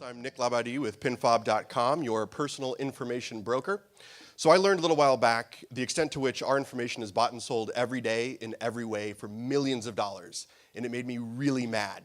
I'm Nick Labadie with PinFob.com, your personal information broker. So I learned a little while back the extent to which our information is bought and sold every day in every way for millions of dollars, and it made me really mad.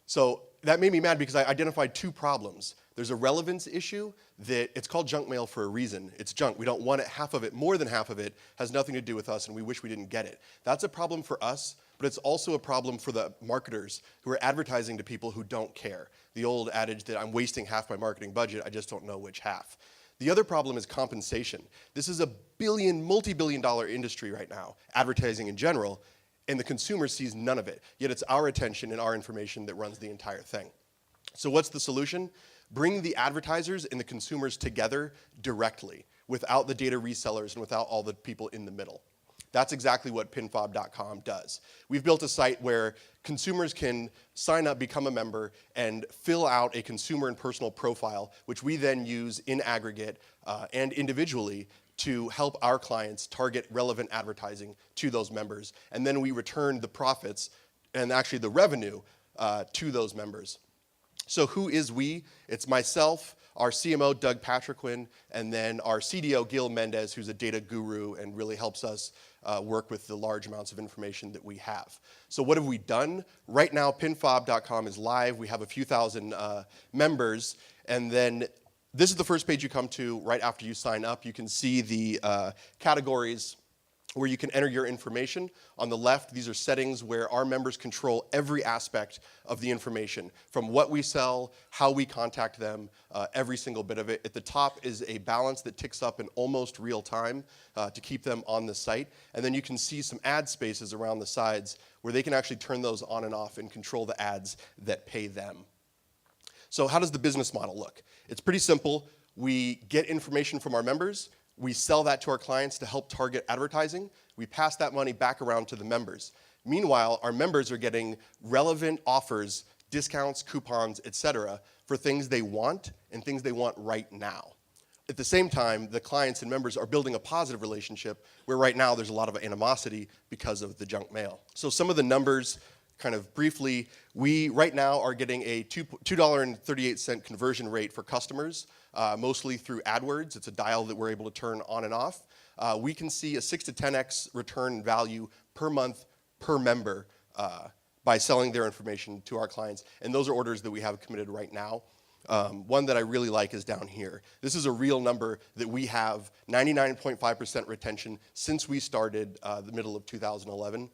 So that made me mad because I identified two problems. There's a relevance issue that it's called junk mail for a reason. It's junk. We don't want it. Half of it, more than half of it, has nothing to do with us, and we wish we didn't get it. That's a problem for us, but it's also a problem for the marketers who are advertising to people who don't care. The old adage that I'm wasting half my marketing budget, I just don't know which half. The other problem is compensation. This is a multi-billion-dollar industry right now, advertising in general, and the consumer sees none of it. Yet it's our attention and our information that runs the entire thing. So what's the solution? Bring the advertisers and the consumers together directly, without the data resellers and without all the people in the middle. That's exactly what PinFob.com does. We've built a site where consumers can sign up, become a member, and fill out a consumer and personal profile, which we then use in aggregate and individually to help our clients target relevant advertising to those members. And then we return the profits and actually the revenue to those members. So who is we? It's myself, our CMO, Doug Patriquin, and then our CDO, Gil Mendez, who's a data guru and really helps us work with the large amounts of information that we have. So what have we done? Right now, PinFob.com is live. We have a few thousand members. And then this is the first page you come to right after you sign up. You can see the categories where you can enter your information. On the left, these are settings where our members control every aspect of the information, from what we sell, how we contact them, every single bit of it. At the top is a balance that ticks up in almost real time to keep them on the site. And then you can see some ad spaces around the sides where they can actually turn those on and off and control the ads that pay them. So how does the business model look? It's pretty simple. We get information from our members. We sell that to our clients to help target advertising. We pass that money back around to the members. Meanwhile, our members are getting relevant offers, discounts, coupons, etc., for things they want and things they want right now. At the same time, the clients and members are building a positive relationship where right now there's a lot of animosity because of the junk mail. So some of the numbers, kind of briefly, we right now are getting a $2.38 conversion rate for customers, mostly through AdWords. It's a dial that we're able to turn on and off. We can see a 6 to 10x return value per month per member by selling their information to our clients. And those are orders that we have committed right now. One that I really like is down here. This is a real number that we have 99.5% retention since we started the middle of 2011.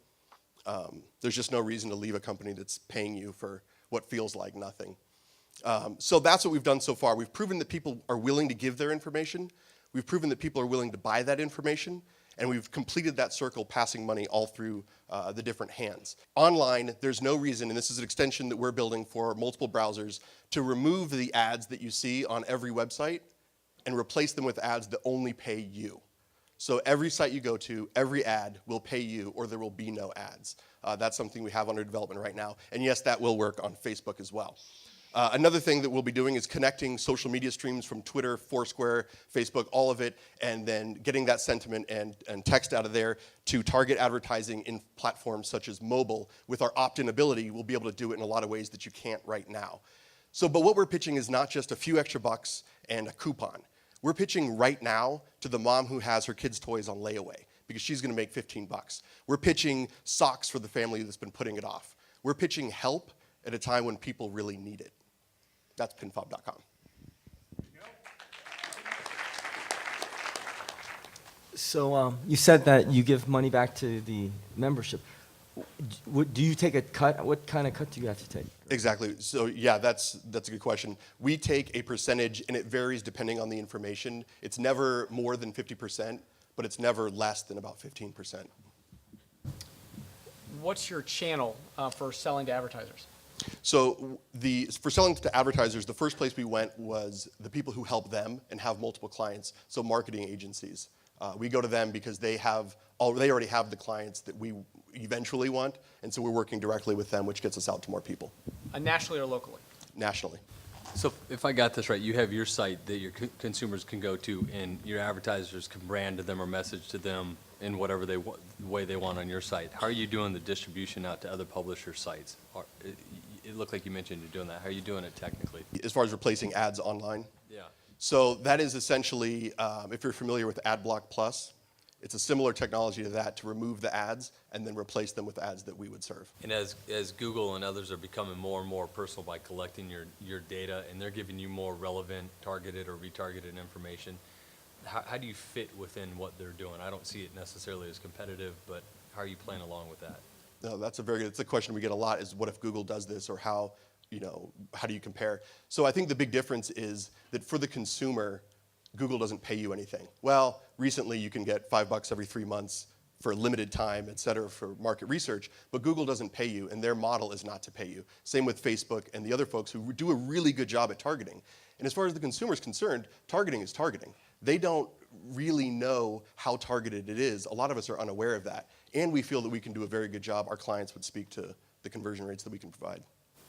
There's just no reason to leave a company that's paying you for what feels like nothing. So that's what we've done so far. We've proven that people are willing to give their information. We've proven that people are willing to buy that information. And we've completed that circle, passing money all through the different hands. Online, there's no reason, and this is an extension that we're building for multiple browsers, to remove the ads that you see on every website and replace them with ads that only pay you. So every site you go to, every ad will pay you, or there will be no ads. That's something we have under development right now. And yes, that will work on Facebook as well. Another thing that we'll be doing is connecting social media streams from Twitter, Foursquare, Facebook, all of it, and then getting that sentiment and text out of there to target advertising in platforms such as mobile. With our opt-in ability, we'll be able to do it in a lot of ways that you can't right now. But what we're pitching is not just a few extra bucks and a coupon. We're pitching right now to the mom who has her kids' toys on layaway because she's going to make 15 bucks. We're pitching socks for the family that's been putting it off. We're pitching help at a time when people really need it. That's PinFob.com. So you said that you give money back to the membership. Do you take a cut? What kind of cut do you have to take? Exactly. So yeah, that's a good question. We take a percentage, and it varies depending on the information. It's never more than 50%, but it's never less than about 15%. What's your channel for selling to advertisers? So for selling to advertisers, the first place we went was the people who help them and have multiple clients, so marketing agencies. We go to them because they already have the clients that we eventually want, and so we're working directly with them, which gets us out to more people. Nationally or locally? Nationally. So if I got this right, you have your site that your consumers can go to, and your advertisers can brand to them or message to them in whatever way they want on your site. How are you doing the distribution out to other publisher sites? it looked like you mentioned you're doing that. How are you doing it technically? As far as replacing ads online. Yeah. So that is essentially, if you're familiar with AdBlock Plus, it's a similar technology to that to remove the ads and then replace them with ads that we would serve. And as Google and others are becoming more and more personal by collecting your data, and they're giving you more relevant, targeted, or retargeted information, how do you fit within what they're doing? I don't see it necessarily as competitive, but how are you playing along with that? No, that's a question we get a lot is what if Google does this, or how do you compare? So I think the big difference is that for the consumer, Google doesn't pay you anything. Well, recently you can get $5 every 3 months for a limited time, et cetera, for market research, but Google doesn't pay you, and their model is not to pay you. Same with Facebook and the other folks who do a really good job at targeting. And as far as the consumer is concerned, targeting is targeting. They don't really know how targeted it is. A lot of us are unaware of that, and we feel that we can do a very good job. Our clients would speak to the conversion rates that we can provide.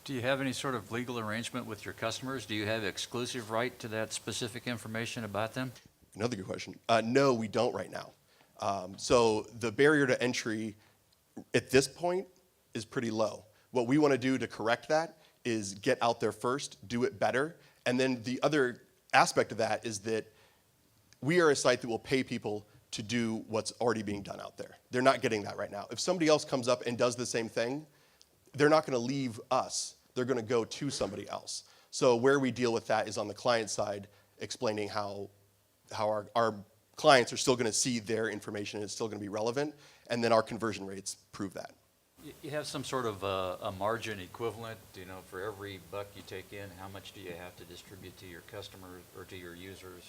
Do you have any sort of legal arrangement with your customers? Do you have exclusive right to that specific information about them? Another good question. No, we don't right now. So the barrier to entry at this point is pretty low. What we want to do to correct that is get out there first, do it better, and then the other aspect of that is that we are a site that will pay people to do what's already being done out there. They're not getting that right now. If somebody else comes up and does the same thing, they're not going to leave us. They're going to go to somebody else. So where we deal with that is on the client side, explaining how our clients are still going to see their information and it's still going to be relevant, and then our conversion rates prove that. You have some sort of a margin equivalent, for every buck you take in, how much do you have to distribute to your customers or to your users?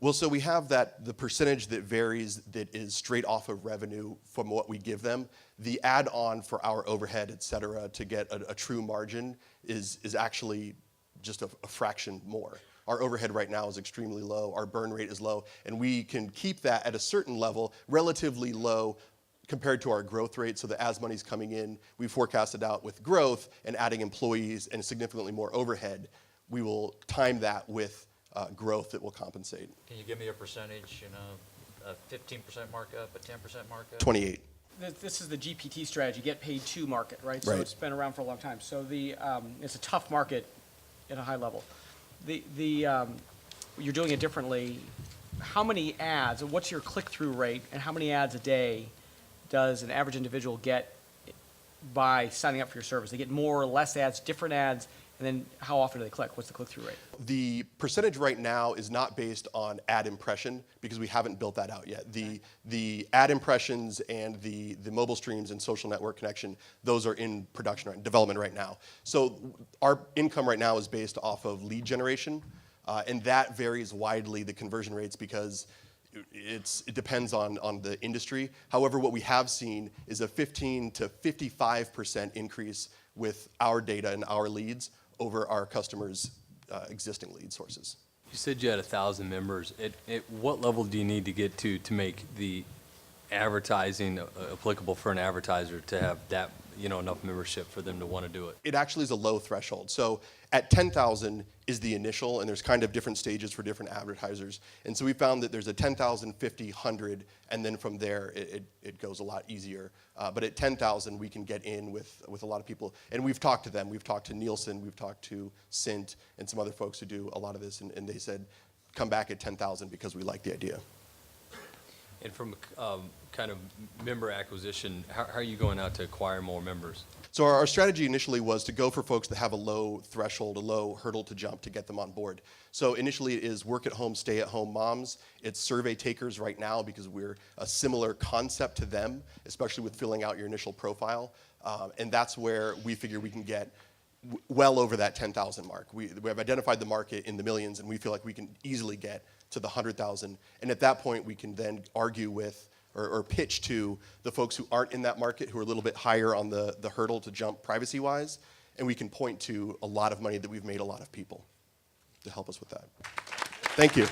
Well, so we have the percentage that varies that is straight off of revenue from what we give them. The add-on for our overhead, et cetera, to get a true margin is actually just a fraction more. Our overhead right now is extremely low, our burn rate is low, and we can keep that at a certain level, relatively low compared to our growth rate, so that as money's coming in, we forecasted out with growth and adding employees and significantly more overhead, we will time that with growth that will compensate. Can you give me a percentage, a 15% markup, a 10% markup? 28. This is the GPT strategy, get paid to market, right? So Right. it's been around for a long time. So it's a tough market at a high level. You're doing it differently. How many ads, what's your click-through rate, and how many ads a day does an average individual get by signing up for your service? They get more or less ads, different ads, and then how often do they click? What's the click-through rate? The percentage right now is not based on ad impression because we haven't built that out yet. The ad impressions and the mobile streams and social network connection, those are in production, development right now. So our income right now is based off of lead generation, and that varies widely, the conversion rates, because it depends on the industry. However, what we have seen is a 15 to 55% increase with our data and our leads over our customers' existing lead sources. You said you had 1,000 members. At what level do you need to get to make the advertising applicable for an advertiser to have that, enough membership for them to want to do it? It actually is a low threshold. So at 10,000 is the initial, and there's kind of different stages for different advertisers. And so we found that there's a 10,000, 50, 100, and then from there it goes a lot easier. But at 10,000 we can get in with a lot of people. And we've talked to them. We've talked to Nielsen, we've talked to Cint, and some other folks who do a lot of this, and they said, come back at 10,000 because we like the idea. And from kind of member acquisition, how are you going out to acquire more members? So our strategy initially was to go for folks that have a low threshold, a low hurdle to jump to get them on board. So initially it is work-at-home, stay-at-home moms. It's survey takers right now because we're a similar concept to them, especially with filling out your initial profile. And that's where we figure we can get well over that 10,000 mark. We have identified the market in the millions, and we feel like we can easily get to the 100,000. And at that point, we can then argue with or pitch to the folks who aren't in that market, who are a little bit higher on the hurdle to jump privacy-wise, and we can point to a lot of money that we've made a lot of people to help us with that. Thank you.